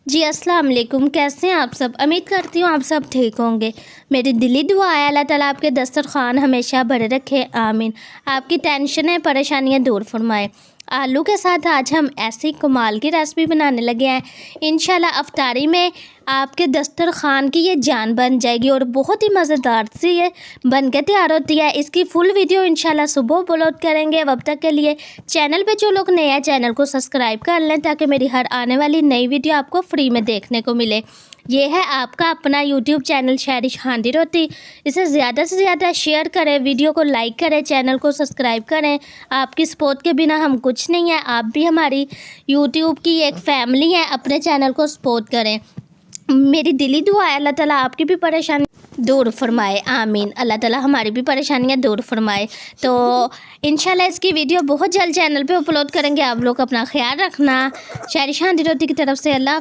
जी अस्सलाम वालेकुम। कैसे हैं आप सब? उम्मीद करती हूँ आप सब ठीक होंगे। मेरी दिली दुआ है अल्लाह ताला आपके दस्तरखान हमेशा भरे रखे, आमीन। आपकी टेंशनें परेशानियाँ दूर फरमाए। आलू के साथ आज हम ऐसी कमाल की रेसिपी बनाने लगे हैं, इंशाल्लाह अफ्तारी में आपके दस्तरखान की ये जान बन जाएगी और बहुत ही मज़ेदार सी ये बन के तैयार होती है। इसकी फुल वीडियो इंशाल्लाह सुबह अपलोड करेंगे। अब तक के लिए चैनल पे जो लोग नए हैं चैनल को सब्सक्राइब कर लें ताकि मेरी हर आने वाली नई वीडियो आपको फ्री में देखने को मिले। ये है आपका अपना यूट्यूब चैनल शहरिश हांडी रोटी। इसे ज़्यादा से ज़्यादा शेयर करें, वीडियो को लाइक करें, चैनल को सब्सक्राइब करें। आपकी सपोर्ट के बिना हम कुछ नहीं है। आप भी हमारी यूट्यूब की एक फैमिली है, अपने चैनल को सपोर्ट करें। मेरी दिली दुआ है अल्लाह ताला आपकी भी परेशानी दूर फरमाए, आमीन। अल्लाह ताला हमारी भी परेशानियां दूर फरमाए। तो इंशाल्लाह इसकी वीडियो बहुत जल्द चैनल पे अपलोड करेंगे। आप लोग अपना ख्याल रखना। शहरिश हांडी रोटी की तरफ से अल्लाह।